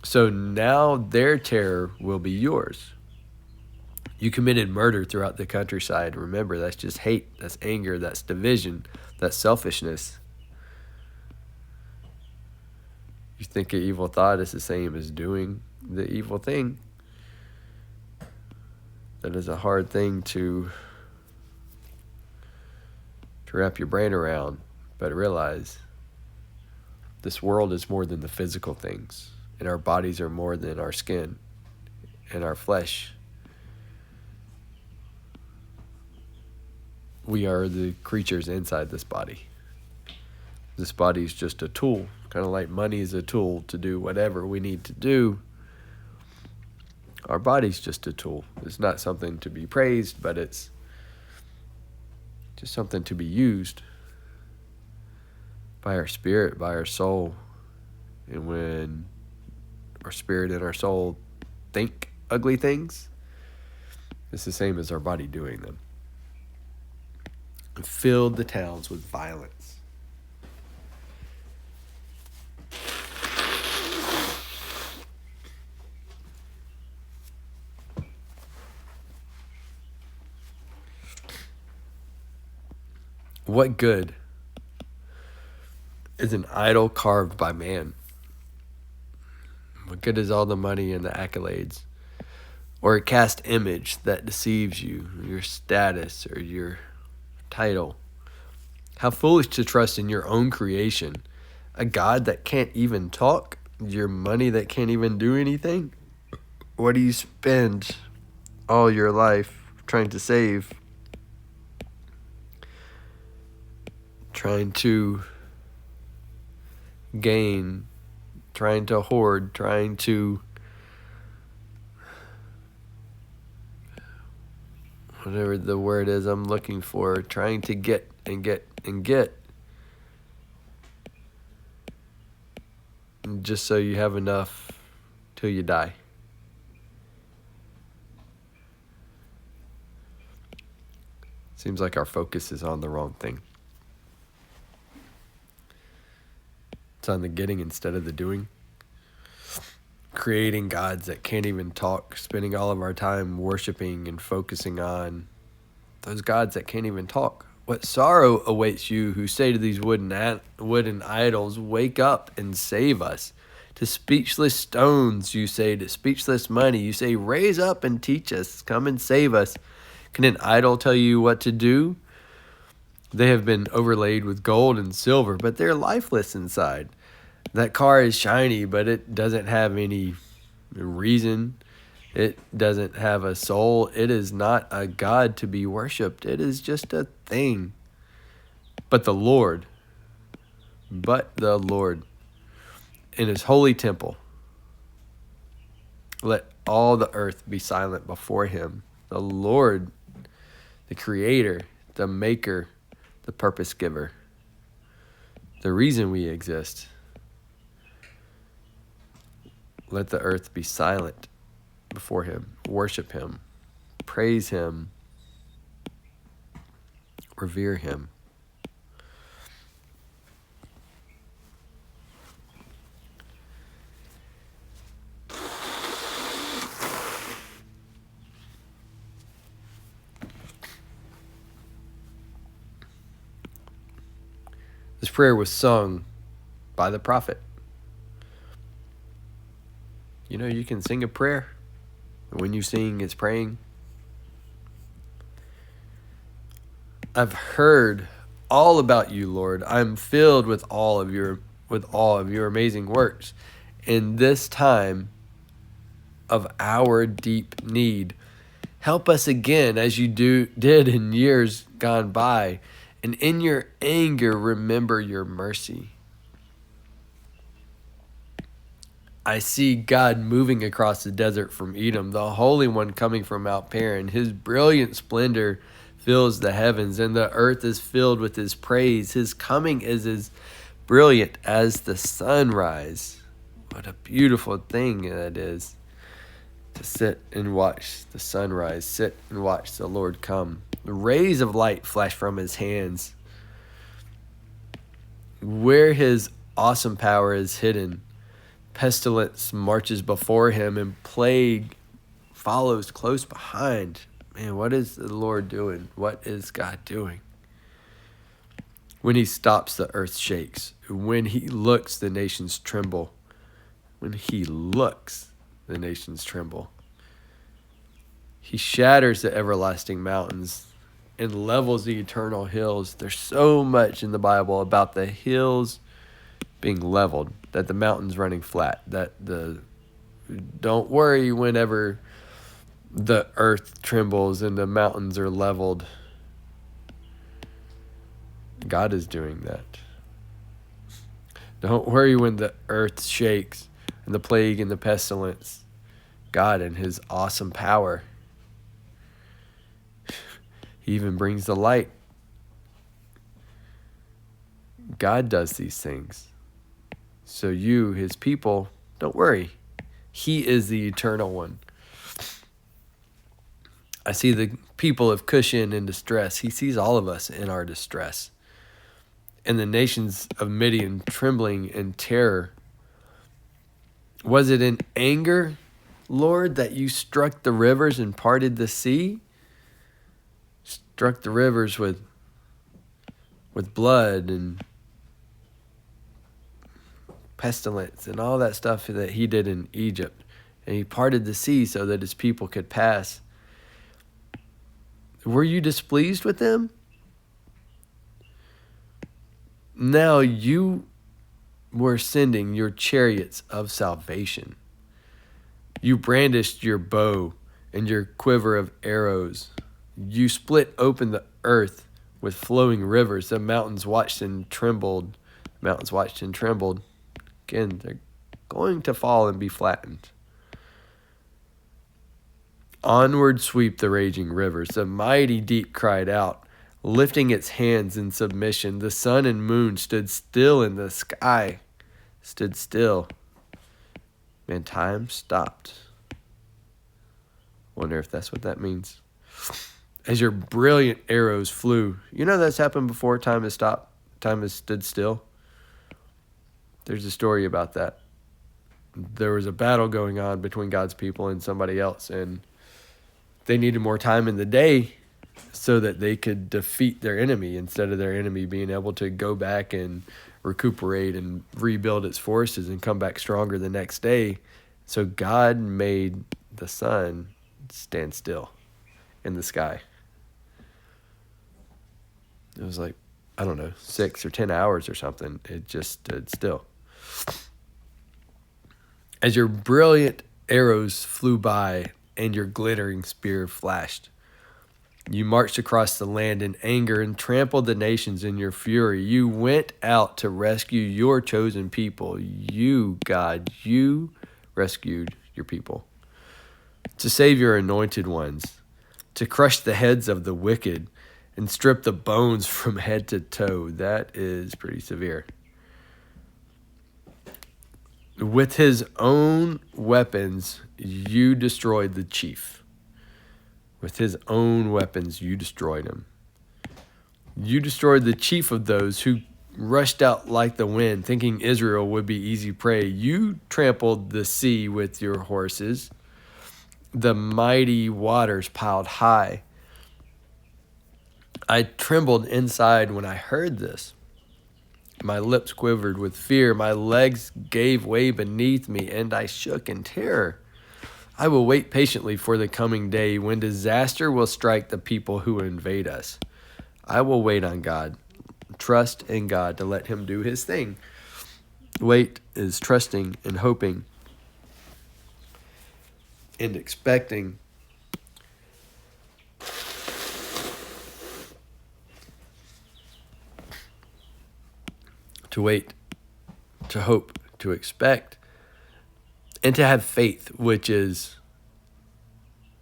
So now their terror will be yours. You committed murder throughout the countryside. Remember, that's just hate, that's anger, that's division, that's selfishness. You think an evil thought is the same as doing the evil thing. That is a hard thing to wrap your brain around, but realize this world is more than the physical things, and our bodies are more than our skin and our flesh. We are the creatures inside this body. This body is just a tool, kind of like money is a tool to do whatever we need to do. Our body's just a tool. It's not something to be praised, but it's just something to be used by our spirit, by our soul. And when our spirit and our soul think ugly things, it's the same as our body doing them. And filled the towns with violence. What good is an idol carved by man? What good is all the money and the accolades? Or a cast image that deceives you, your status or your title? How foolish to trust in your own creation, a God that can't even talk, your money that can't even do anything? What do you spend all your life trying to save? Trying to gain, trying to hoard, trying to whatever the word is I'm looking for, trying to get and get and get. Just so you have enough till you die. Seems like our focus is on the wrong thing. It's on the getting instead of the doing. Creating gods that can't even talk, spending all of our time worshiping and focusing on those gods that can't even talk. What sorrow awaits you who say to these wooden idols, wake up and save us. To speechless stones, you say, to speechless money, you say, raise up and teach us, come and save us. Can an idol tell you what to do? They have been overlaid with gold and silver, but they're lifeless inside. That car is shiny, but it doesn't have any reason. It doesn't have a soul. It is not a God to be worshipped. It is just a thing. But the Lord, in his holy temple, let all the earth be silent before him. The Lord, the creator, the maker, the purpose giver, the reason we exist. Let the earth be silent before him. Worship him. Praise him. Revere him. This prayer was sung by the prophet. You know, you can sing a prayer. When you sing, it's praying. I've heard all about you, Lord. I'm filled with all of your amazing works. In this time of our deep need, help us again as you did in years gone by. And in your anger, remember your mercy. I see God moving across the desert from Edom, the Holy One coming from Mount Paran. His brilliant splendor fills the heavens, and the earth is filled with his praise. His coming is as brilliant as the sunrise. What a beautiful thing that is, to sit and watch the sunrise, sit and watch the Lord come. The rays of light flash from his hands. Where his awesome power is hidden, pestilence marches before him and plague follows close behind. Man, what is the Lord doing? What is God doing? When he stops, the earth shakes. When he looks, the nations tremble. When he looks, the nations tremble. He shatters the everlasting mountains and levels the eternal hills. There's so much in the Bible about the hills being leveled, that the mountains running flat, don't worry whenever the earth trembles and the mountains are leveled. God is doing that. Don't worry when the earth shakes and the plague and the pestilence. God in his awesome power. He even brings the light. God does these things. So you, his people, don't worry. He is the eternal one. I see the people of Cushan in distress. He sees all of us in our distress. And the nations of Midian trembling in terror. Was it in anger, Lord, that you struck the rivers and parted the sea? Struck the rivers with blood and pestilence and all that stuff that he did in Egypt. And he parted the sea so that his people could pass. Were you displeased with them? Now you were sending your chariots of salvation. You brandished your bow and your quiver of arrows. You split open the earth with flowing rivers. The mountains watched and trembled. Mountains watched and trembled. Again, they're going to fall and be flattened. Onward sweep the raging rivers. The mighty deep cried out, lifting its hands in submission. The sun and moon stood still in the sky. Stood still. Man, time stopped. Wonder if that's what that means. As your brilliant arrows flew. You know that's happened before. Time has stopped. Time has stood still. There's a story about that. There was a battle going on between God's people and somebody else, and they needed more time in the day so that they could defeat their enemy instead of their enemy being able to go back and recuperate and rebuild its forces and come back stronger the next day. So God made the sun stand still in the sky. It was like, I don't know, 6 or 10 hours or something. It just stood still. As your brilliant arrows flew by and your glittering spear flashed, you marched across the land in anger and trampled the nations in your fury. You went out to rescue your chosen people. You, God, you rescued your people. To save your anointed ones, to crush the heads of the wicked and strip the bones from head to toe. That is pretty severe. With his own weapons, you destroyed the chief. With his own weapons, you destroyed him. You destroyed the chief of those who rushed out like the wind, thinking Israel would be easy prey. You trampled the sea with your horses. The mighty waters piled high. I trembled inside when I heard this. My lips quivered with fear. My legs gave way beneath me, and I shook in terror. I will wait patiently for the coming day when disaster will strike the people who invade us. I will wait on God. Trust in God to let him do his thing. Wait is trusting and hoping and expecting. To wait, to hope, to expect, And to have faith, which is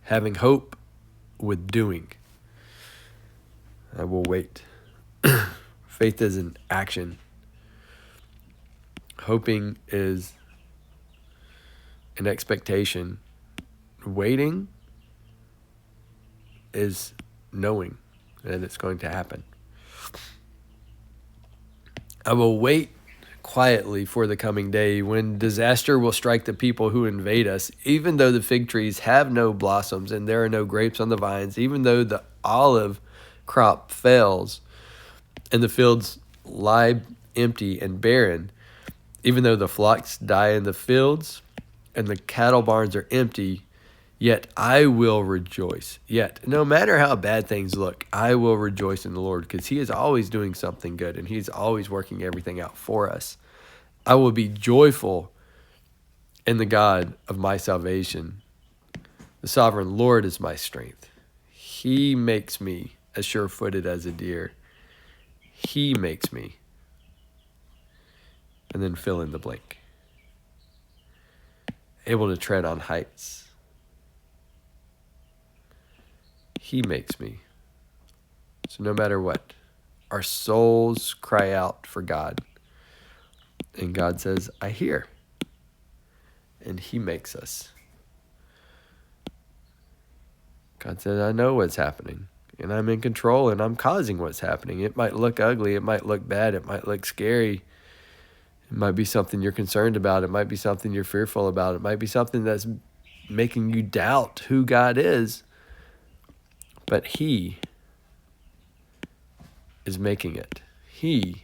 having hope with doing. I will wait. Faith is an action. Hoping is an expectation. Waiting is knowing that it's going to happen. I will wait quietly for the coming day when disaster will strike the people who invade us, even though the fig trees have no blossoms and there are no grapes on the vines, even though the olive crop fails and the fields lie empty and barren, even though the flocks die in the fields and the cattle barns are empty, yet I will rejoice. Yet, no matter how bad things look, I will rejoice in the Lord, because he is always doing something good and he's always working everything out for us. I will be joyful in the God of my salvation. The sovereign Lord is my strength. He makes me as sure-footed as a deer. He makes me. And then fill in the blank. Able to tread on heights. He makes me. So no matter what, our souls cry out for God. And God says, I hear. And he makes us. God says, I know what's happening. And I'm in control and I'm causing what's happening. It might look ugly. It might look bad. It might look scary. It might be something you're concerned about. It might be something you're fearful about. It might be something that's making you doubt who God is. But he is making it. He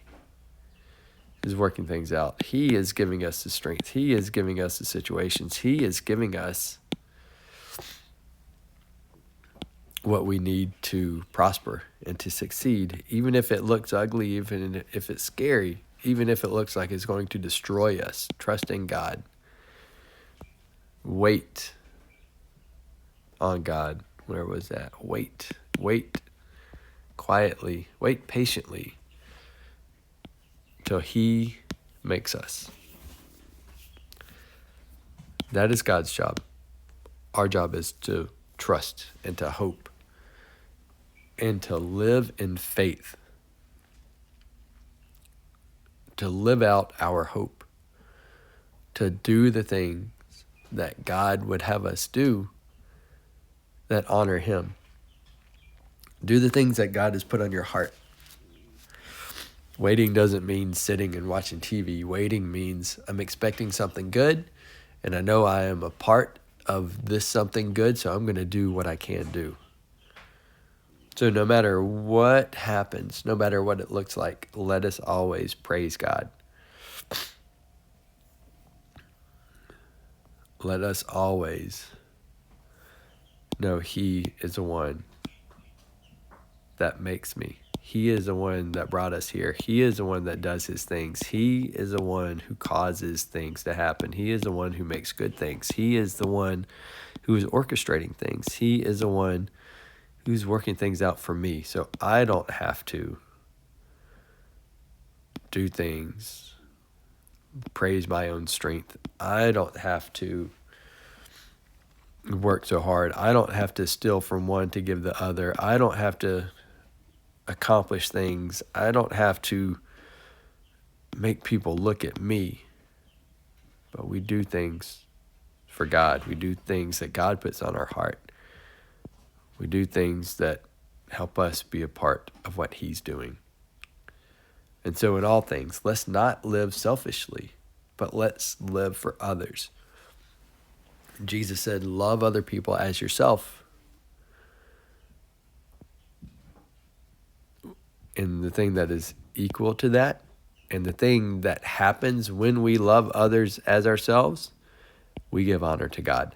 is working things out. He is giving us the strength. He is giving us the situations. He is giving us what we need to prosper and to succeed, even if it looks ugly, even if it's scary, even if it looks like it's going to destroy us. Trust in God. Wait on God. Where was that? Wait quietly, wait patiently till he makes us. That is God's job. Our job is to trust and to hope and to live in faith, to live out our hope, to do the things that God would have us do that honor him. Do the things that God has put on your heart. Waiting doesn't mean sitting and watching TV. Waiting means I'm expecting something good, and I know I am a part of this something good, so I'm going to do what I can do. So no matter what happens, no matter what it looks like, let us always praise God. Let us always know he is the one that makes me. He is the one that brought us here. He is the one that does his things. He is the one who causes things to happen. He is the one who makes good things. He is the one who is orchestrating things. He is the one who's working things out for me. So I don't have to do things, praise my own strength. I don't have to work so hard. I don't have to steal from one to give the other. I don't have to accomplish things. I don't have to make people look at me. But we do things for God. We do things that God puts on our heart. We do things that help us be a part of what he's doing. And so in all things, let's not live selfishly, but let's live for others. Jesus said, love other people as yourself. And the thing that is equal to that, and the thing that happens when we love others as ourselves, we give honor to God.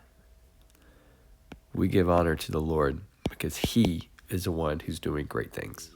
We give honor to the Lord because he is the one who's doing great things.